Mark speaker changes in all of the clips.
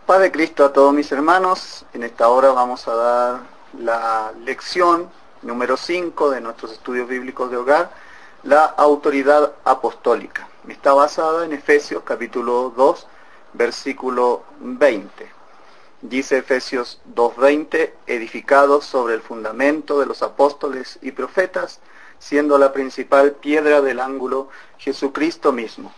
Speaker 1: Paz de Cristo a todos mis hermanos. En esta hora vamos a dar la lección número 5 de nuestros estudios bíblicos de hogar, la autoridad apostólica. Está basada en Efesios capítulo 2, versículo 20. Dice Efesios 2:20, edificados sobre el fundamento de los apóstoles y profetas, siendo la principal piedra del ángulo Jesucristo mismo.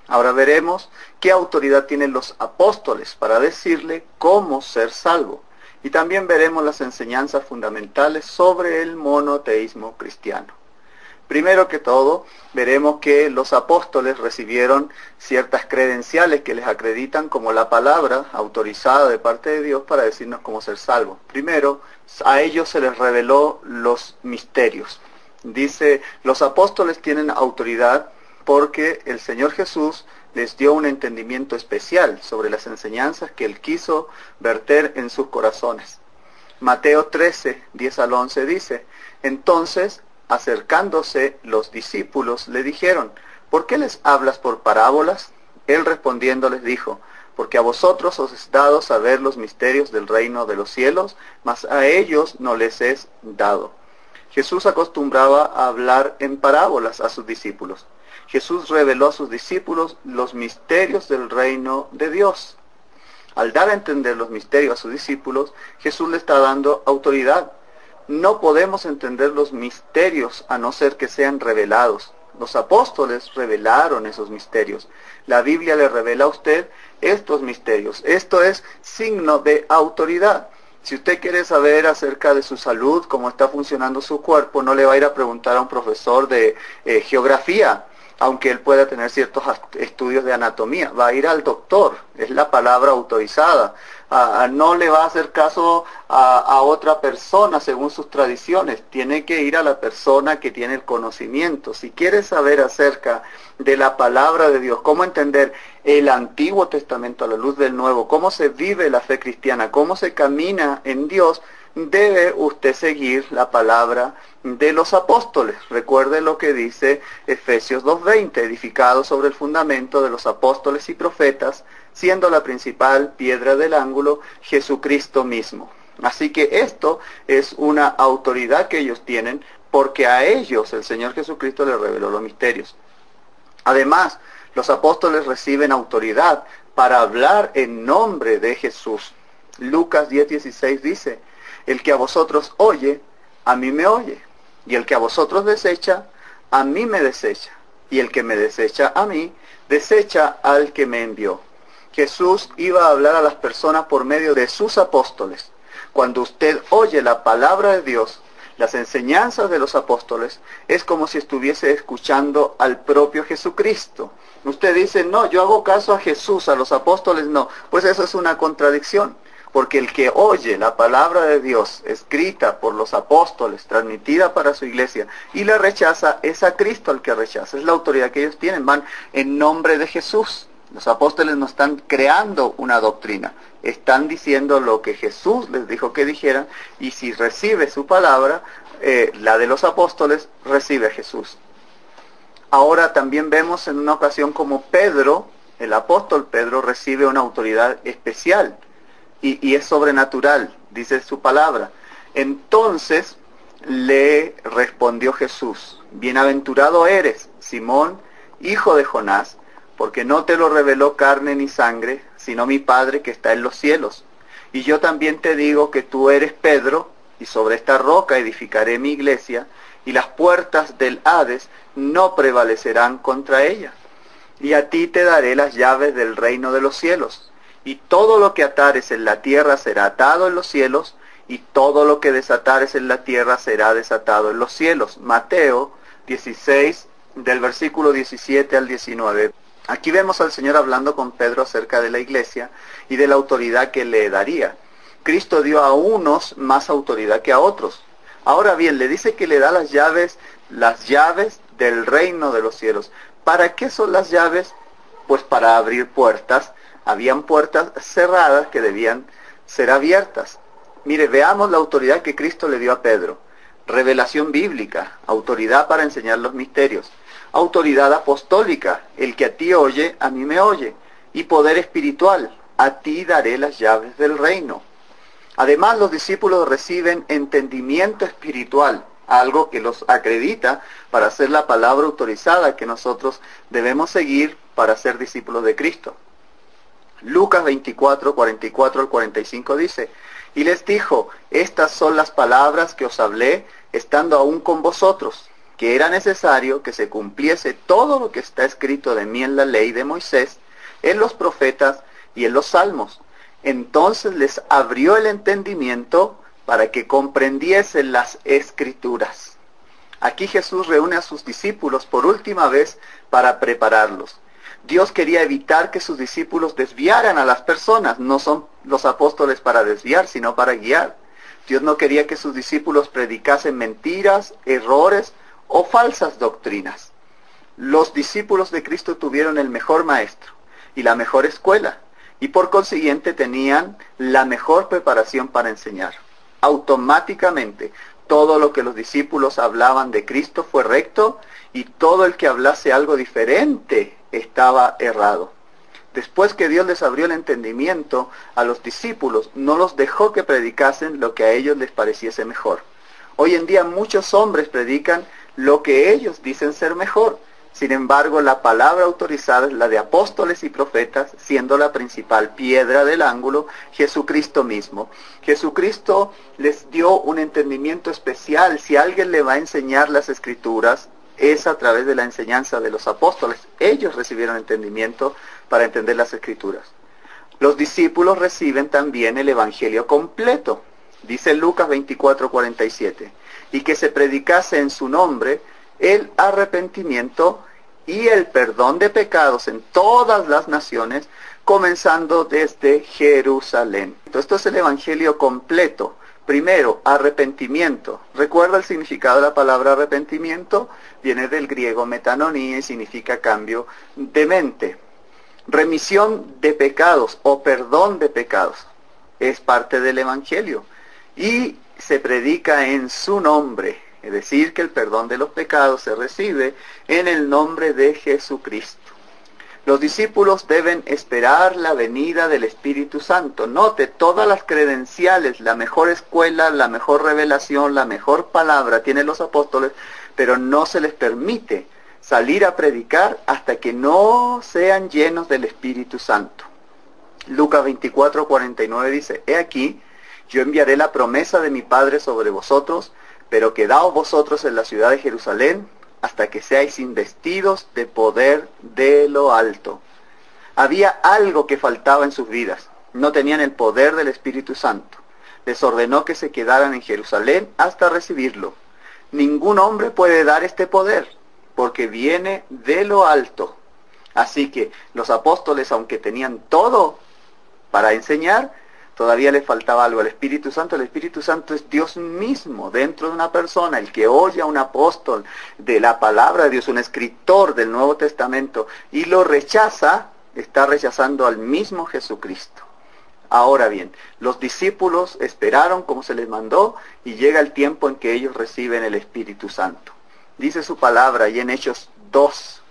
Speaker 1: Ahora veremos qué autoridad tienen los apóstoles para decirle cómo ser salvo. Y también veremos las enseñanzas fundamentales sobre el monoteísmo cristiano. Primero que todo, veremos que los apóstoles recibieron ciertas credenciales que les acreditan como la palabra autorizada de parte de Dios para decirnos cómo ser salvos. Primero, a ellos se les reveló los misterios. Dice, los apóstoles tienen autoridad porque el Señor Jesús les dio un entendimiento especial sobre las enseñanzas que Él quiso verter en sus corazones. Mateo 13, 10 al 11 dice, entonces, acercándose los discípulos, le dijeron, ¿por qué les hablas por parábolas? Él respondiendo les dijo, porque a vosotros os es dado saber los misterios del reino de los cielos, mas a ellos no les es dado. Jesús acostumbraba a hablar en parábolas a sus discípulos. Jesús reveló a sus discípulos los misterios del reino de Dios. Al dar a entender los misterios a sus discípulos, Jesús le está dando autoridad. No podemos entender los misterios a no ser que sean revelados. Los apóstoles revelaron esos misterios. La Biblia le revela a usted estos misterios. Esto es signo de autoridad. Si usted quiere saber acerca de su salud, cómo está funcionando su cuerpo, no le va a ir a preguntar a un profesor de geografía, aunque él pueda tener ciertos estudios de anatomía. Va a ir al doctor, es la palabra autorizada. No le va a hacer caso a otra persona según sus tradiciones. Tiene que ir a la persona que tiene el conocimiento. Si quiere saber acerca de la palabra de Dios, cómo entender el Antiguo Testamento a la luz del Nuevo, cómo se vive la fe cristiana, cómo se camina en Dios, debe usted seguir la palabra de los apóstoles. Recuerde lo que dice Efesios 2:20, edificados sobre el fundamento de los apóstoles y profetas, siendo la principal piedra del ángulo Jesucristo mismo. Así que esto es una autoridad que ellos tienen, porque a ellos el Señor Jesucristo les reveló los misterios. Además, los apóstoles reciben autoridad para hablar en nombre de Jesús. Lucas 10:16 dice, el que a vosotros oye, a mí me oye, y el que a vosotros desecha, a mí me desecha, y el que me desecha a mí, desecha al que me envió. Jesús iba a hablar a las personas por medio de sus apóstoles. Cuando usted oye la palabra de Dios, las enseñanzas de los apóstoles, es como si estuviese escuchando al propio Jesucristo. Usted dice, no, yo hago caso a Jesús, a los apóstoles no. Pues eso es una contradicción. Porque el que oye la palabra de Dios escrita por los apóstoles, transmitida para su iglesia, y la rechaza, es a Cristo al que rechaza. Es la autoridad que ellos tienen, van en nombre de Jesús. Los apóstoles no están creando una doctrina, están diciendo lo que Jesús les dijo que dijeran, y si recibe su palabra, la de los apóstoles, recibe a Jesús. Ahora también vemos en una ocasión como Pedro, el apóstol Pedro, recibe una autoridad especial. Y es sobrenatural, dice su palabra. Entonces le respondió Jesús, bienaventurado eres, Simón, hijo de Jonás, porque no te lo reveló carne ni sangre, sino mi Padre que está en los cielos. Y yo también te digo que tú eres Pedro, y sobre esta roca edificaré mi iglesia, y las puertas del Hades no prevalecerán contra ella. Y a ti te daré las llaves del reino de los cielos. Y todo lo que atares en la tierra será atado en los cielos, y todo lo que desatares en la tierra será desatado en los cielos. Mateo 16, del versículo 17 al 19. Aquí vemos al Señor hablando con Pedro acerca de la iglesia y de la autoridad que le daría. Cristo dio a unos más autoridad que a otros. Ahora bien, le dice que le da las llaves del reino de los cielos. ¿Para qué son las llaves? Pues para abrir puertas. Habían puertas cerradas que debían ser abiertas. Mire, veamos la autoridad que Cristo le dio a Pedro. Revelación bíblica, autoridad para enseñar los misterios. Autoridad apostólica, el que a ti oye, a mí me oye. Y poder espiritual, a ti daré las llaves del reino. Además, los discípulos reciben entendimiento espiritual, algo que los acredita para ser la palabra autorizada que nosotros debemos seguir para ser discípulos de Cristo. Lucas 24, 44 al 45 dice, y les dijo, estas son las palabras que os hablé estando aún con vosotros, que era necesario que se cumpliese todo lo que está escrito de mí en la ley de Moisés, en los profetas y en los salmos. Entonces les abrió el entendimiento para que comprendiesen las Escrituras. Aquí Jesús reúne a sus discípulos por última vez para prepararlos. Dios quería evitar que sus discípulos desviaran a las personas. No son los apóstoles para desviar, sino para guiar. Dios no quería que sus discípulos predicasen mentiras, errores o falsas doctrinas. Los discípulos de Cristo tuvieron el mejor maestro y la mejor escuela, y por consiguiente tenían la mejor preparación para enseñar. Automáticamente, todo lo que los discípulos hablaban de Cristo fue recto, y todo el que hablase algo diferente estaba errado. Después que Dios les abrió el entendimiento a los discípulos, no los dejó que predicasen lo que a ellos les pareciese mejor. Hoy en día muchos hombres predican lo que ellos dicen ser mejor. Sin embargo, la palabra autorizada es la de apóstoles y profetas, siendo la principal piedra del ángulo Jesucristo mismo. Jesucristo les dio un entendimiento especial. Si alguien le va a enseñar las Escrituras, es a través de la enseñanza de los apóstoles. Ellos recibieron entendimiento para entender las Escrituras. Los discípulos reciben también el Evangelio completo. Dice Lucas 24, 47, y que se predicase en su nombre el arrepentimiento y el perdón de pecados en todas las naciones, comenzando desde Jerusalén. Esto es el Evangelio completo. Primero, arrepentimiento. ¿Recuerda el significado de la palabra arrepentimiento? Viene del griego metanonía y significa cambio de mente. Remisión de pecados o perdón de pecados es parte del Evangelio. Y se predica en su nombre. Es decir, que el perdón de los pecados se recibe en el nombre de Jesucristo. Los discípulos deben esperar la venida del Espíritu Santo. Note, todas las credenciales, la mejor escuela, la mejor revelación, la mejor palabra tienen los apóstoles, pero no se les permite salir a predicar hasta que no sean llenos del Espíritu Santo. Lucas 24, 49 dice, he aquí, yo enviaré la promesa de mi Padre sobre vosotros, pero quedaos vosotros en la ciudad de Jerusalén hasta que seáis investidos de poder de lo alto. Había algo que faltaba en sus vidas. No tenían el poder del Espíritu Santo. Les ordenó que se quedaran en Jerusalén hasta recibirlo. Ningún hombre puede dar este poder, porque viene de lo alto. Así que los apóstoles, aunque tenían todo para enseñar, todavía le faltaba algo al Espíritu Santo. El Espíritu Santo es Dios mismo dentro de una persona. El que oye a un apóstol de la palabra de Dios, un escritor del Nuevo Testamento, y lo rechaza, está rechazando al mismo Jesucristo. Ahora bien, los discípulos esperaron como se les mandó, y llega el tiempo en que ellos reciben el Espíritu Santo. Dice su palabra, y en Hechos 2,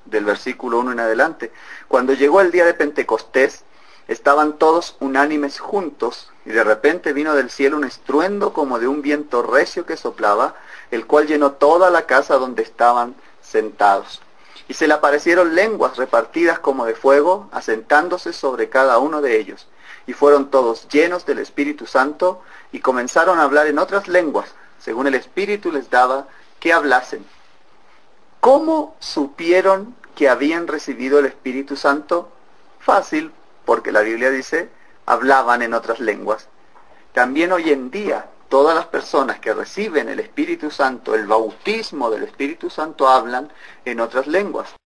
Speaker 1: del versículo 1 en adelante, cuando llegó el día de Pentecostés, estaban todos unánimes juntos, y de repente vino del cielo un estruendo como de un viento recio que soplaba, el cual llenó toda la casa donde estaban sentados. Y se le aparecieron lenguas repartidas como de fuego, asentándose sobre cada uno de ellos. Y fueron todos llenos del Espíritu Santo, y comenzaron a hablar en otras lenguas, según el Espíritu les daba que hablasen. ¿Cómo supieron que habían recibido el Espíritu Santo? Fácil, porque la Biblia dice, hablaban en otras lenguas. También hoy en día, todas las personas que reciben el Espíritu Santo, el bautismo del Espíritu Santo, hablan en otras lenguas.